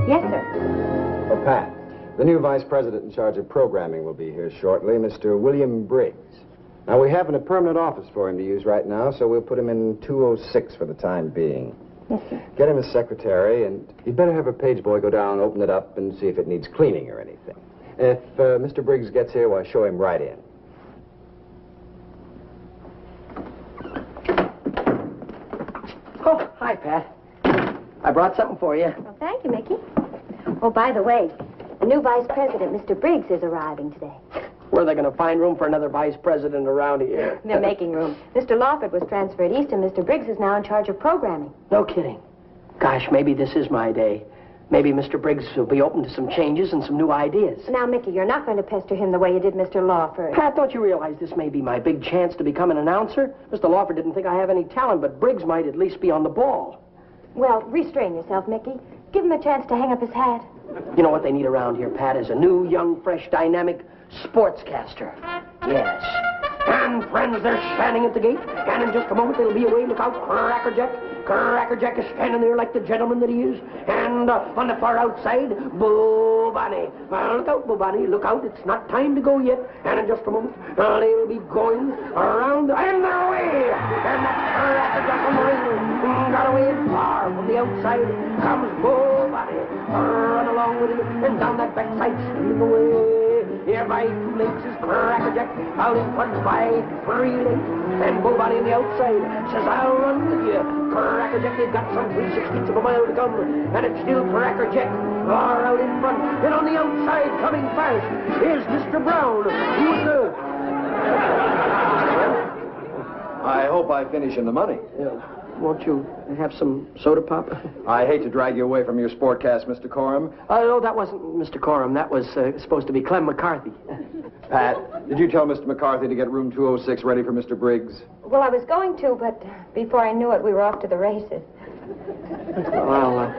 Yes, sir. Well, Pat, the new vice president in charge of programming will be here shortly, Mr. William Briggs. Now, we haven't a permanent office for him to use right now, so we'll put him in 206 for the time being. Yes, sir. Get him a secretary, and you'd better have a page boy go down, open it up, and see if it needs cleaning or anything. If Mr. Briggs gets here, why, show him right in. Oh, hi, Pat. I brought something for you. Well, thank you, Mickey. Oh, by the way, the new vice president, Mr. Briggs, is arriving today. Where are they going to find room for another vice president around here? They're making room. Mr. Lawford was transferred east, and Mr. Briggs is now in charge of programming. No kidding. Gosh, maybe this is my day. Maybe Mr. Briggs will be open to some changes and some new ideas. Now, Mickey, you're not going to pester him the way you did Mr. Lawford. Pat, don't you realize this may be my big chance to become an announcer? Mr. Lawford didn't think I have any talent, but Briggs might at least be on the ball. Well, restrain yourself, Mickey. Give him a chance to hang up his hat. You know what they need around here, Pat, is a new, young, fresh, dynamic sportscaster. Yes. And, friends, they're standing at the gate, and in just a moment they'll be away. Look out, Crackerjack. Crackerjack is standing there like the gentleman that he is. And on the far outside, Bo Bunny. Look out, Bo Bunny, look out. It's not time to go yet. And in just a moment, they'll be going around, and they're away. And that Crackerjack on the ring got away far from the outside. Comes Bo Bunny. Run along with him, and down that backside, stealing away. Here by 2 lengths is Crackerjack, out in front by 3 lengths. And Bo Bunny on the outside says, I'll run with you. Crackerjack, they've got some 3/16 of a mile to come, and it's still Crackerjack far out in front. And on the outside, coming fast, is Mr. Brown, who's the... I hope I finish in the money. Won't you have some soda pop? I hate to drag you away from your sportcast, Mr. Coram. Oh, no, that wasn't Mr. Coram. That was supposed to be Clem McCarthy. Pat, did you tell Mr. McCarthy to get room 206 ready for Mr. Briggs? Well, I was going to, but before I knew it, we were off to the races. Well,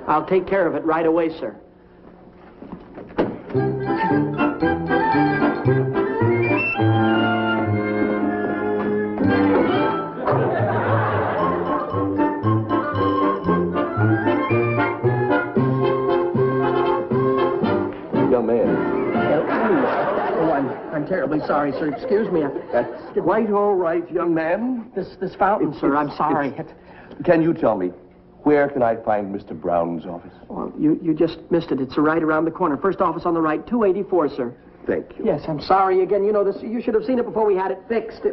I'll take care of it right away, sir. Young man. I'm terribly sorry, sir. Excuse me. That's quite all right, young man. This fountain, sir. I'm sorry. Can you tell me, where can I find Mr. Brown's office? Well, you just missed it. It's right around the corner. First office on the right, 284, sir. Thank you. Yes, I'm sorry again. You know, this. You should have seen it before we had it fixed.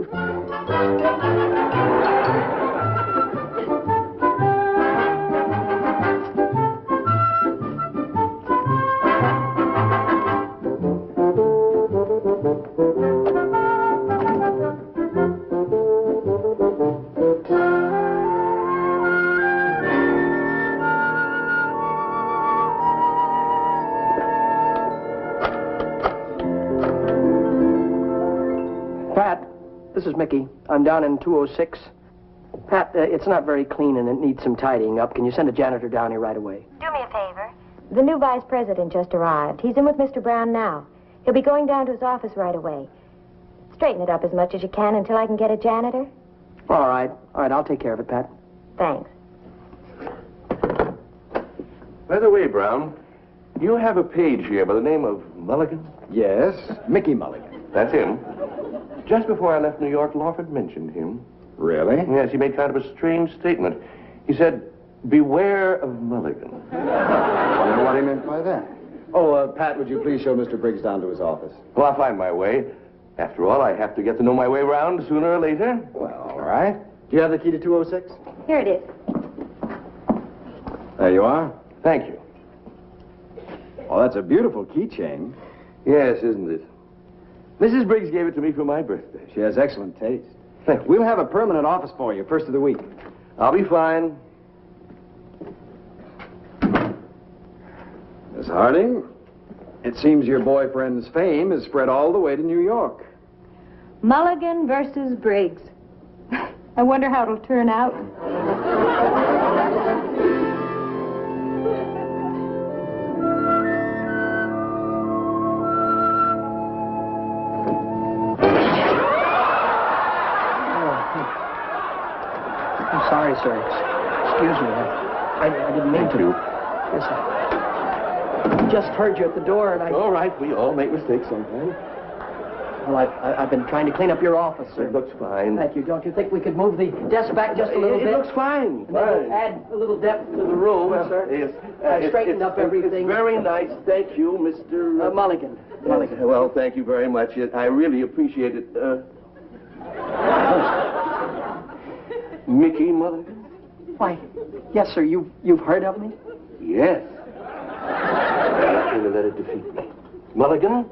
Pat, this is Mickey. I'm down in 206. Pat, it's not very clean and it needs some tidying up. Can you send a janitor down here right away? Do me a favor. The new vice president just arrived. He's in with Mr. Brown now. He'll be going down to his office right away. Straighten it up as much as you can until I can get a janitor. All right, I'll take care of it, Pat. Thanks. By the way, Brown, you have a page here by the name of Mulligan? Yes, Mickey Mulligan. That's him. Just before I left New York, Lawford mentioned him. Really? Yes, he made kind of a strange statement. He said, beware of Mulligan. I wonder what he meant by that. Oh, Pat, would you please show Mr. Briggs down to his office? Well, I'll find my way. After all, I have to get to know my way around sooner or later. Well, all right. Do you have the key to 206? Here it is. There you are. Thank you. Oh, that's a beautiful keychain. Yes, isn't it? Mrs. Briggs gave it to me for my birthday. She has excellent taste. Thank you. We'll have a permanent office for you, first of the week. I'll be fine. Miss Harding, it seems your boyfriend's fame has spread all the way to New York. Mulligan versus Briggs. I wonder how it'll turn out. I'm sorry, sir. Excuse me. I didn't mean Thank to. you. Yes, I just heard you at the door, and I... All right, we all make mistakes sometimes. Well, I've been trying to clean up your office, sir. It looks fine. Thank you. Don't you think we could move the desk back just a little bit? It looks fine. And maybe add a little depth to the room, sir. Yes. I've straightened up everything. It's very nice. Thank you, Mr. Mulligan. Mulligan. Well, thank you very much. I really appreciate it. Mickey Mulligan? Why, yes, sir. You've heard of me? Yes. I'm not going to let it defeat me. Mulligan,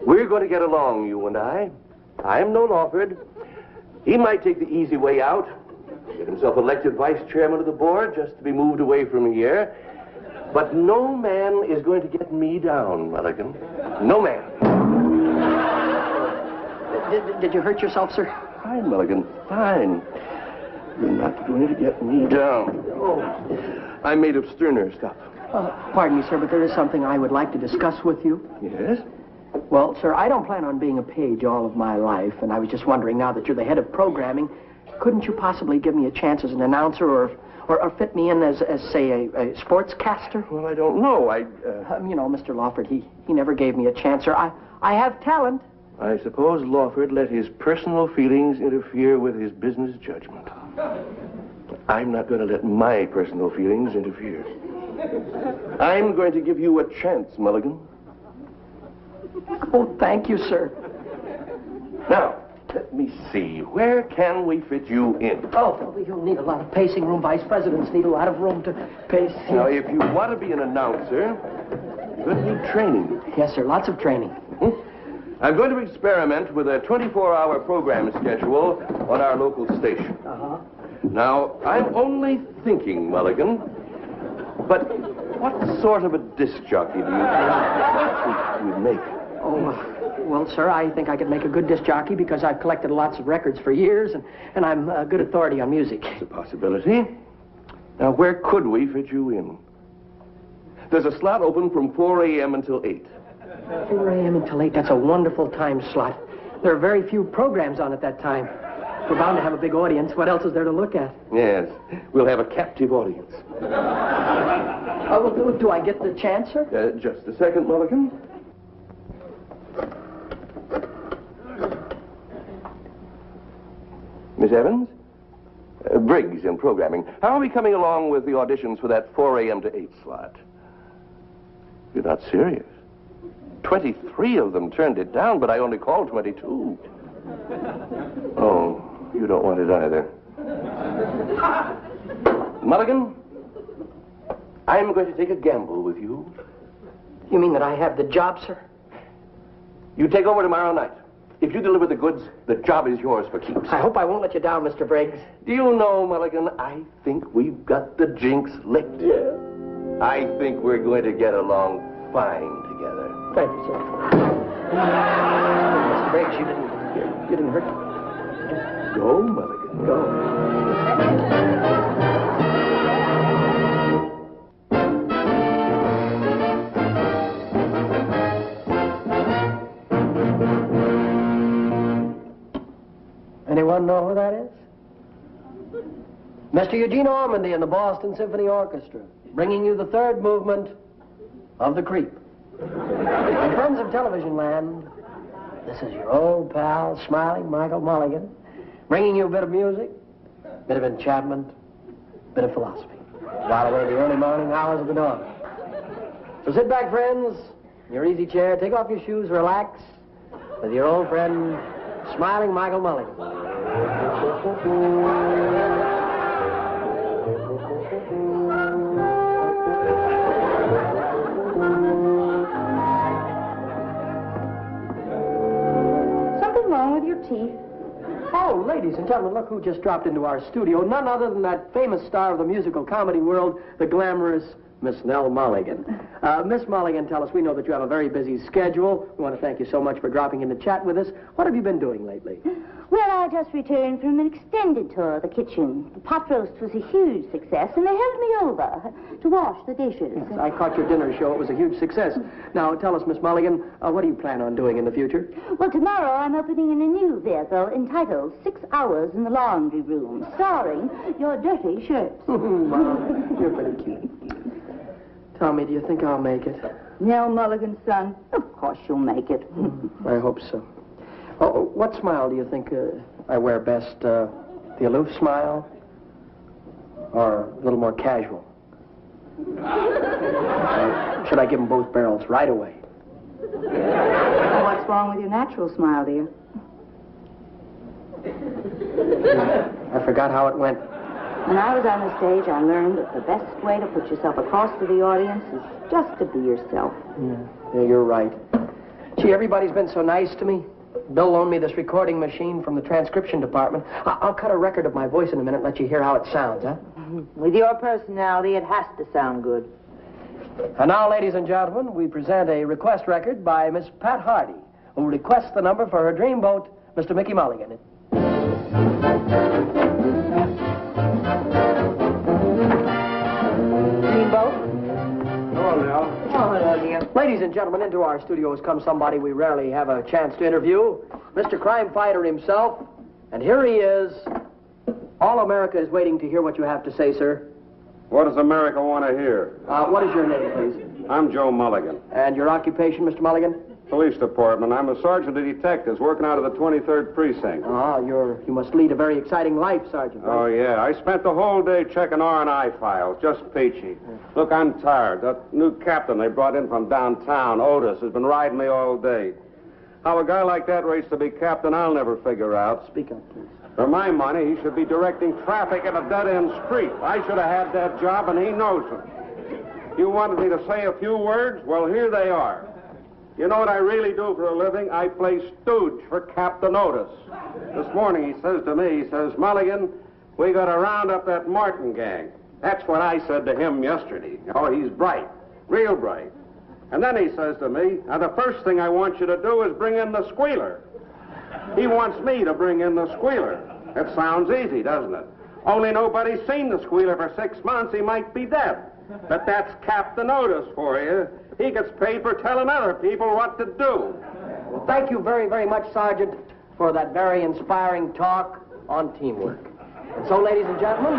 we're going to get along, you and I. I'm no Lawford. He might take the easy way out, get himself elected vice chairman of the board just to be moved away from here. But no man is going to get me down, Mulligan. No man. Did you hurt yourself, sir? Fine, Mulligan, fine. You're not going to get me down. Oh. I'm made of sterner stuff. Pardon me, sir, but there is something I would like to discuss with you. Yes? Well, sir, I don't plan on being a page all of my life, and I was just wondering, now that you're the head of programming, couldn't you possibly give me a chance as an announcer or fit me in as say, a sportscaster? Well, I don't know. You know, Mr. Lawford, he never gave me a chance, sir. I have talent. I suppose Lawford let his personal feelings interfere with his business judgment. I'm not going to let my personal feelings interfere. I'm going to give you a chance, Mulligan. Oh, thank you, sir. Now, let me see. Where can we fit you in? Oh, well, you'll need a lot of pacing room. Vice presidents need a lot of room to pace. Now, if you want to be an announcer, you're going to need training. Yes, sir, lots of training. I'm going to experiment with a 24-hour program schedule on our local station. Uh-huh. Now, I'm only thinking, Mulligan, but what sort of a disc jockey do you think you'd make? Oh, well, sir, I think I could make a good disc jockey because I've collected lots of records for years, and I'm a good authority on music. It's a possibility. Now, where could we fit you in? There's a slot open from 4 a.m. until 8. 4 a.m. until 8, that's a wonderful time slot. There are very few programs on at that time. We're bound to have a big audience. What else is there to look at? Yes, we'll have a captive audience. Well, do I get the chance, sir? Just a second, Mulligan. Miss Evans? Briggs in programming. How are we coming along with the auditions for that 4 a.m. to 8 slot? You're not serious. 23 of them turned it down, but I only called 22. Oh, you don't want it either. Mulligan, I'm going to take a gamble with you. You mean that I have the job, sir? You take over tomorrow night. If you deliver the goods, the job is yours for keeps. I hope I won't let you down, Mr. Briggs. Do you know, Mulligan, I think we've got the jinx licked. Yeah. I think we're going to get along fine together. Thank you, sir. Mr. Briggs, you didn't hurt me. Go, Mulligan, go. Anyone know who that is? Mr. Eugene Ormandy and the Boston Symphony Orchestra, bringing you the third movement of The Creep. In terms of television land, this is your old pal, smiling Michael Mulligan, bringing you a bit of music, a bit of enchantment, a bit of philosophy, while away the early morning hours of the dawn. So sit back, friends, in your easy chair, take off your shoes, relax, with your old friend, smiling Michael Mulligan. Something wrong with your teeth? Oh, ladies and gentlemen, look who just dropped into our studio. None other than that famous star of the musical comedy world, the glamorous Miss Nell Mulligan. Miss Mulligan, tell us, we know that you have a very busy schedule. We want to thank you so much for dropping in to chat with us. What have you been doing lately? Well, I just returned from an extended tour of the kitchen. The pot roast was a huge success, and they held me over to wash the dishes. Yes, I caught your dinner show. It was a huge success. Now, tell us, Miss Mulligan, what do you plan on doing in the future? Well, tomorrow I'm opening in a new vehicle entitled 6 Hours in the Laundry Room, starring your dirty shirts. Wow, you're pretty cute. Tell me, do you think I'll make it? Nell Mulligan's son. Of course you'll make it. I hope so. Oh, what smile do you think I wear best? The aloof smile? Or a little more casual? Should I give them both barrels right away? Well, what's wrong with your natural smile, dear? I forgot how it went. When I was on the stage, I learned that the best way to put yourself across to the audience is just to be yourself. Yeah, you're right. Gee, everybody's been so nice to me. Bill loaned me this recording machine from the transcription department. I'll cut a record of my voice in a minute and let you hear how it sounds, huh? With your personality, it has to sound good. And now, ladies and gentlemen, we present a request record by Miss Pat Hardy, who requests the number for her dreamboat, Mr. Mickey Mulligan. Dreamboat? Hello, Nell. Oh, hello, dear. Ladies and gentlemen, into our studio has come somebody we rarely have a chance to interview, Mr. Crime Fighter himself. And here he is. All America is waiting to hear what you have to say, sir. What does America want to hear? What is your name, please? I'm Joe Mulligan. And your occupation, Mr. Mulligan? Police Department. I'm a sergeant of detectives working out of the 23rd Precinct. You must lead a very exciting life, Sergeant. Right? Oh, yeah. I spent the whole day checking R&I files. Just peachy. Look, I'm tired. That new captain they brought in from downtown, Otis, has been riding me all day. How a guy like that rates to be captain, I'll never figure out. Speak up, please. For my money, he should be directing traffic in a dead-end street. I should have had that job, and he knows it. You wanted me to say a few words? Well, here they are. You know what I really do for a living? I play stooge for Captain Otis. This morning he says to me, Mulligan, we got to round up that Martin gang. That's what I said to him yesterday. Oh, he's bright, real bright. And then he says to me, now the first thing I want you to do is bring in the squealer. He wants me to bring in the squealer. That sounds easy, doesn't it? Only nobody's seen the squealer for 6 months. He might be dead. But that's Captain Otis for you. He gets paid for telling other people what to do. Well, thank you very, very much, Sergeant, for that very inspiring talk on teamwork. And so, ladies and gentlemen...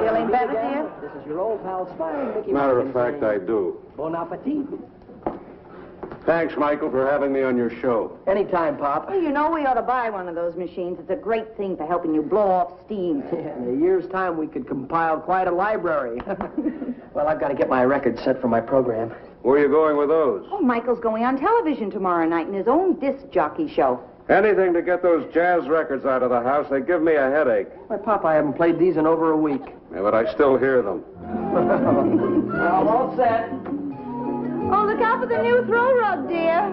Feeling better, dear? This is your old pal, Smiling Mickey Matter of Mulligan fact, I do. Bon appetit. Thanks, Michael, for having me on your show. Anytime, Pop. Well, you know, we ought to buy one of those machines. It's a great thing for helping you blow off steam. In a year's time, we could compile quite a library. Well, I've got to get my records set for my program. Where are you going with those? Oh, Michael's going on television tomorrow night in his own disc jockey show. Anything to get those jazz records out of the house. They give me a headache. Why, Pop, I haven't played these in over a week. Yeah, but I still hear them. Well, all set. Oh, look out for the new throw rug, dear.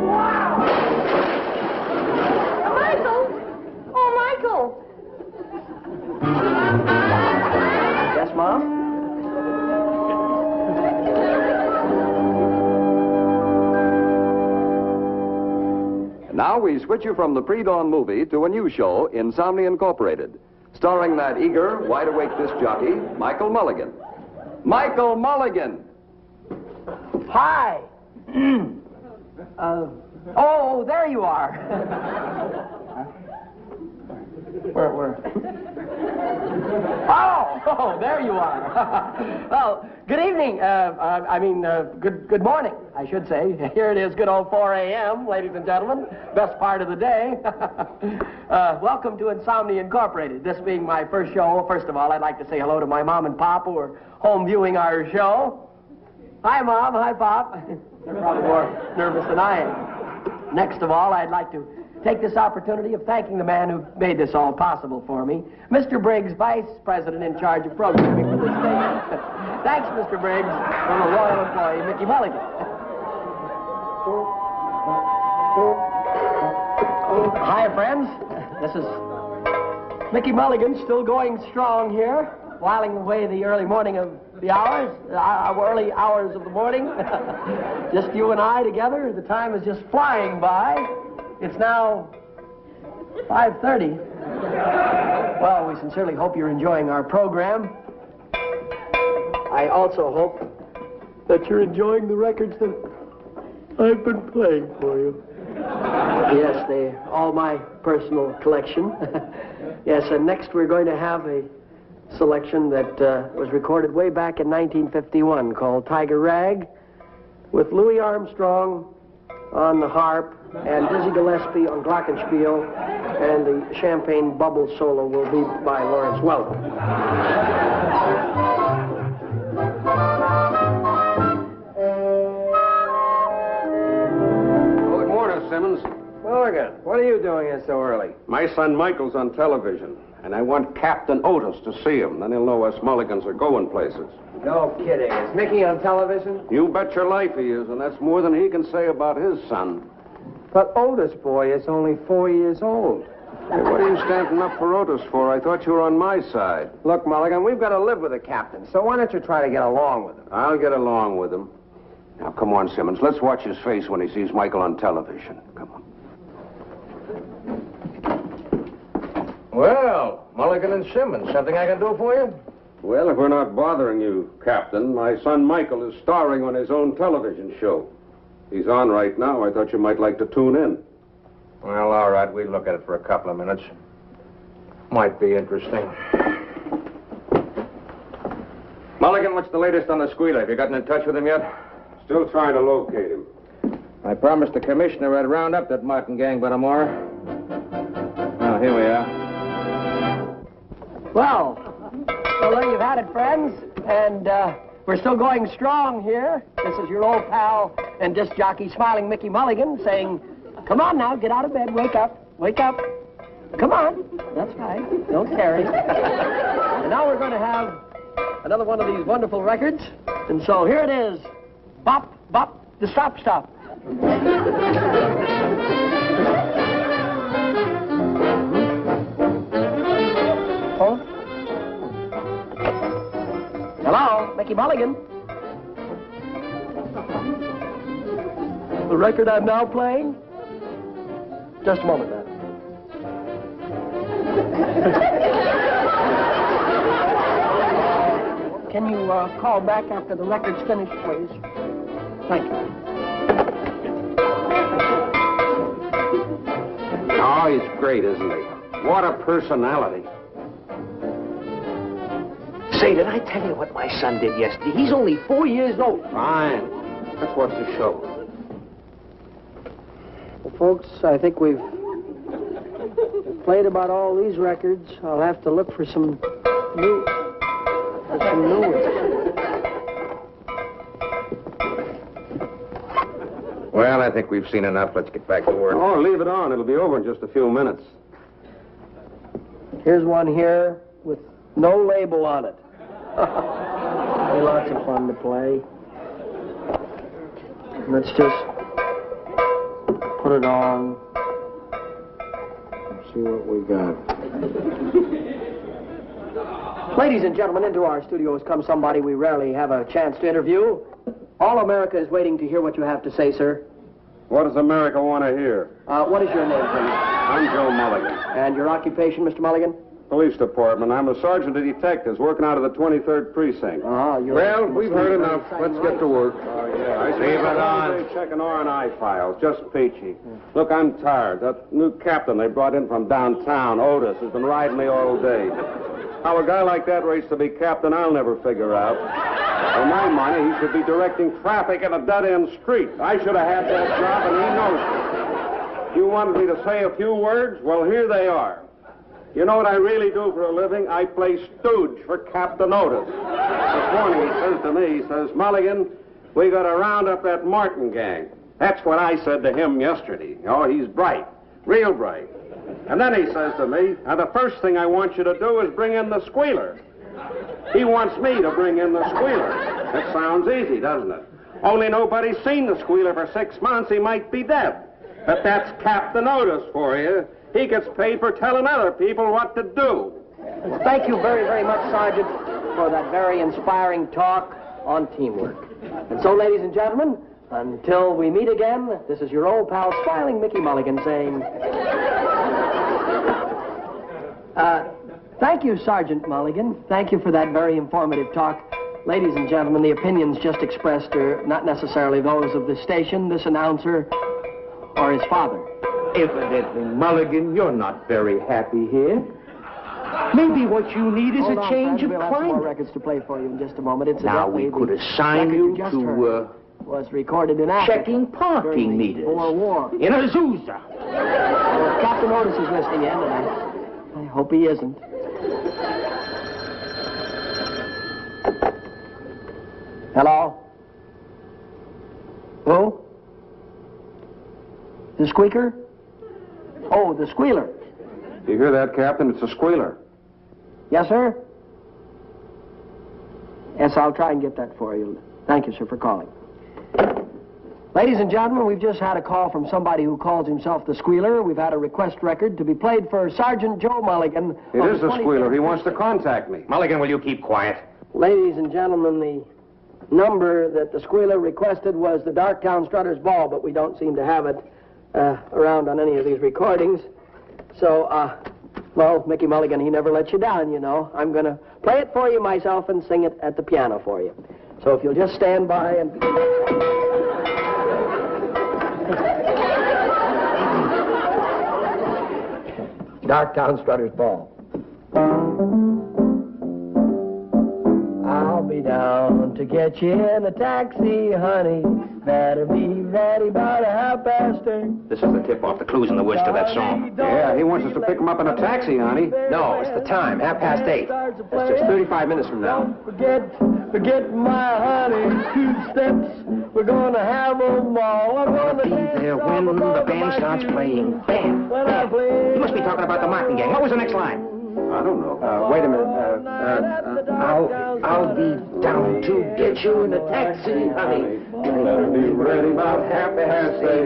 Wow! Michael! Oh, Michael! Yes, Mom? Now we switch you from the pre-dawn movie to a new show, Insomnia Incorporated, starring that eager, wide-awake disc jockey, Michael Mulligan. Michael Mulligan! Hi! Oh, there you are. Where? Oh, there you are. Well, good evening. Good morning, I should say. Here it is, good old 4 a.m., ladies and gentlemen. Best part of the day. Welcome to Insomnia Incorporated. This being my first show, first of all, I'd like to say hello to my mom and pop who are home viewing our show. Hi, Mom. Hi, Pop. They're probably more nervous than I am. Next of all, I'd like to take this opportunity of thanking the man who made this all possible for me, Mr. Briggs, Vice President in charge of programming for this station. Thanks, Mr. Briggs, from a loyal employee, Mickey Mulligan. Hi, friends. This is Mickey Mulligan, still going strong here, whiling away the early morning of the hours, our early hours of the morning. Just you and I together. The time is just flying by. It's now 5:30. Well, we sincerely hope you're enjoying our program. I also hope that you're enjoying the records that I've been playing for you. Yes, they're all my personal collection. Yes, and next we're going to have a selection that was recorded way back in 1951 called Tiger Rag, with Louis Armstrong on the harp and Dizzy Gillespie on glockenspiel, and the Champagne Bubble solo will be by Lawrence Welk. Good morning, Simmons. Morgan, what are you doing here so early? My son Michael's on television, and I want Captain Otis to see him. Then he'll know us mulligans are going places. No kidding. Is Mickey on television? You bet your life he is, and that's more than he can say about his son. But Otis, boy, is only 4 years old. Hey, what are you standing up for Otis for? I thought you were on my side. Look, Mulligan, we've got to live with the captain, so why don't you try to get along with him? I'll get along with him. Now, come on, Simmons. Let's watch his face when he sees Michael on television. Come on. Well, Mulligan and Simmons, something I can do for you? Well, if we're not bothering you, Captain, my son Michael is starring on his own television show. He's on right now. I thought you might like to tune in. Well, all right. We'll look at it for a couple of minutes. Might be interesting. Mulligan, what's the latest on the squealer? Have you gotten in touch with him yet? Still trying to locate him. I promised the commissioner I'd round up that Martin gang by tomorrow. Oh, here we are. Well, there you've had it, friends, and we're still going strong here. This is your old pal and disc jockey, Smiling Mickey Mulligan, saying, come on now, get out of bed, wake up, wake up. Come on. That's right, don't carry. And now we're going to have another one of these wonderful records, and so here it is, Bop, Bop, the Stop, Stop. Oh? Hello, Mickey Mulligan. The record I'm now playing? Just a moment, man. Can you call back after the record's finished, please? Thank you. Oh, he's great, isn't he? What a personality. Say, did I tell you what my son did yesterday? He's only 4 years old. Fine. Let's watch the show. Well, folks, I think we've played about all these records. I'll have to look for some new ones. Well, I think we've seen enough. Let's get back to work. Oh, leave it on. It'll be over in just a few minutes. Here's one here with no label on it. Be lots of fun to play. Let's just put it on. See what we got. Ladies and gentlemen, into our studio has come somebody we rarely have a chance to interview. All America is waiting to hear what you have to say, sir. What does America want to hear? What is your name, please? I'm Joe Mulligan. And your occupation, Mr. Mulligan? Police Department. I'm a sergeant of detectives working out of the 23rd Precinct. Well, we've heard enough. Let's get to work. Oh, yeah. I Leave it on. Checking R&I files. Just peachy. Look, I'm tired. That new captain they brought in from downtown, Otis, has been riding me all day. How a guy like that rates to be captain, I'll never figure out. For my money, he should be directing traffic in a dead-end street. I should have had that job, and he knows it. You wanted me to say a few words? Well, here they are. You know what I really do for a living? I play stooge for Captain Otis. This morning he says to me, he says, Mulligan, we got to round up that Martin gang. That's what I said to him yesterday. Oh, he's bright, real bright. And then he says to me, now the first thing I want you to do is bring in the squealer. He wants me to bring in the squealer. That sounds easy, doesn't it? Only nobody's seen the squealer for 6 months. He might be dead. But that's Captain Otis for you. He gets paid for telling other people what to do. Well, thank you very, very much, Sergeant, for that very inspiring talk on teamwork. And so, ladies and gentlemen, until we meet again, this is your old pal, Smiling Mickey Mulligan, saying... Thank you, Sergeant Mulligan. Thank you for that very informative talk. Ladies and gentlemen, the opinions just expressed are not necessarily those of the station, this announcer, or his father. Evidently, Mulligan, you're not very happy here. Maybe what you need is Hold a on, change Fred. of We'll have some more climate. records to play for you in just a moment. Now, we could assign you to was recorded in Africa checking parking meters Boer War. in Azusa. Captain Otis is listening in, and I hope he isn't. Hello? Who? The squeaker? Oh, the squealer. You hear that, Captain? It's a squealer. Yes, sir? Yes, I'll try and get that for you. Thank you, sir, for calling. Ladies and gentlemen, we've just had a call from somebody who calls himself the Squealer. We've had a request record to be played for Sergeant Joe Mulligan. It is the squealer. He wants to contact me. Mulligan, will you keep quiet? Ladies and gentlemen, the number that the Squealer requested was the Darktown Strutters Ball, but we don't seem to have it around on any of these recordings. So, well, Mickey Mulligan, he never lets you down, you know. I'm going to play it for you myself and sing it at the piano for you. So if you'll just stand by and... Darktown Strutters Ball. I'll be down to get you in a taxi, honey. Better be ready by the 8:30. This is the tip-off, the clues and the words to that song. Yeah, he wants us to pick him up in a taxi, honey. No, it's the time, 8:30. That's just 35 minutes from now. Forget my honey. 2 steps, we're gonna have them all. I'm gonna be there when the band starts playing. Band. You must be talking about the Martin Gang. What was the next line? I don't know. Wait a minute. I'll be down to get you in a taxi, honey. Better be ready about 8:30.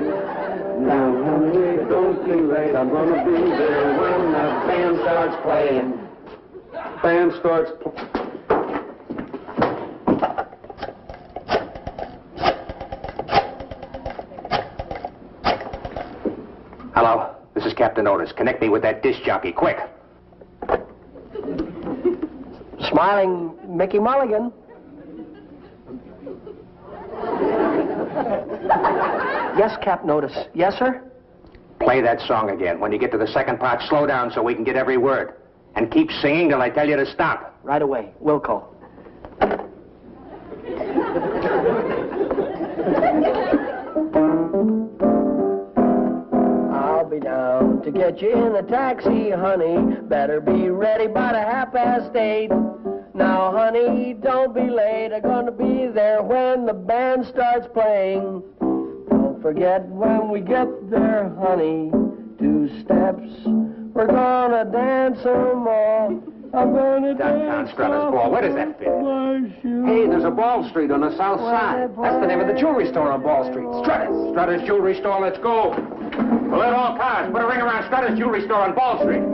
Now, honey, don't be late. I'm gonna be there when the band starts playing. Band starts. Hello, this is Captain Otis. Connect me with that disc jockey, quick. Smiling Mickey Mulligan. Yes, Captain Otis. Yes, sir? Play that song again. When you get to the second part, slow down so we can get every word. And keep singing till I tell you to stop. Right away. Wilco. I'll be down to get you in a taxi, honey. Better be ready by the 8:30. Now, honey, don't be late. I'm gonna be there when the band starts playing. Don't forget when we get there, honey. 2 steps, we're gonna dance some more. I'm gonna Downtown dance Strutters Ball. Where does that fit? Hey, there's a Ball Street on the south side. That's the name of the jewelry store on Ball Street. Strutters. Strutters Jewelry Store, let's go. Well, let all cars put a ring around Strutters Jewelry Store on Ball Street.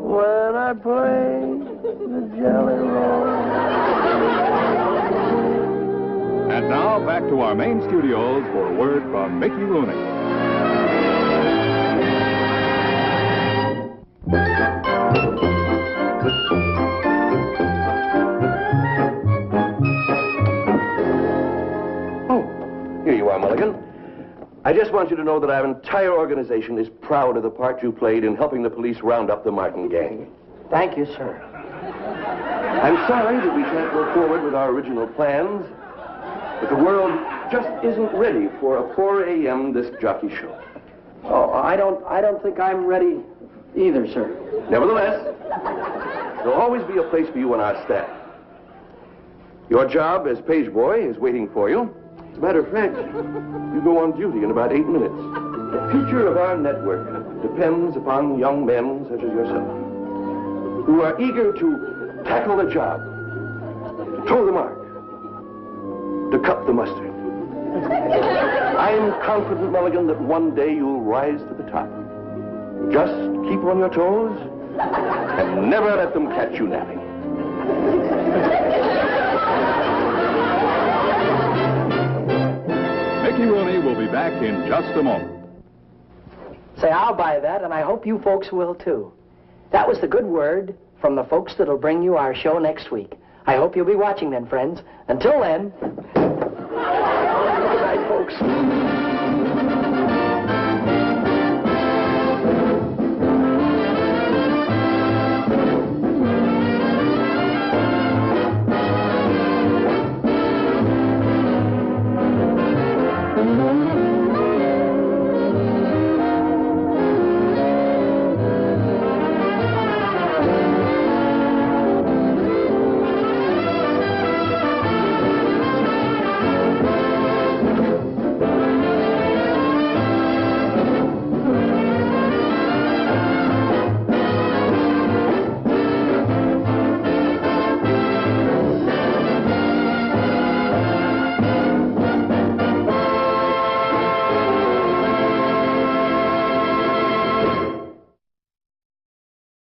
When I play the Jelly Roll. And now back to our main studios for a word from Mickey Rooney. Here you are, Mulligan. I just want you to know that our entire organization is proud of the part you played in helping the police round up the Martin Gang. Thank you, sir. I'm sorry that we can't go forward with our original plans, but the world just isn't ready for a 4 a.m. disc jockey show. Oh, I don't think I'm ready either, sir. Nevertheless, there'll always be a place for you on our staff. Your job as page boy is waiting for you. As a matter of fact, you go on duty in about 8 minutes. The future of our network depends upon young men such as yourself, who are eager to tackle the job, to toe the mark, to cut the mustard. I'm confident, Mulligan, that one day you'll rise to the top. Just keep on your toes and never let them catch you napping. Mickey Rooney will be back in just a moment. Say, I'll buy that, and I hope you folks will, too. That was the good word from the folks that'll bring you our show next week. I hope you'll be watching then, friends. Until then, good night, folks.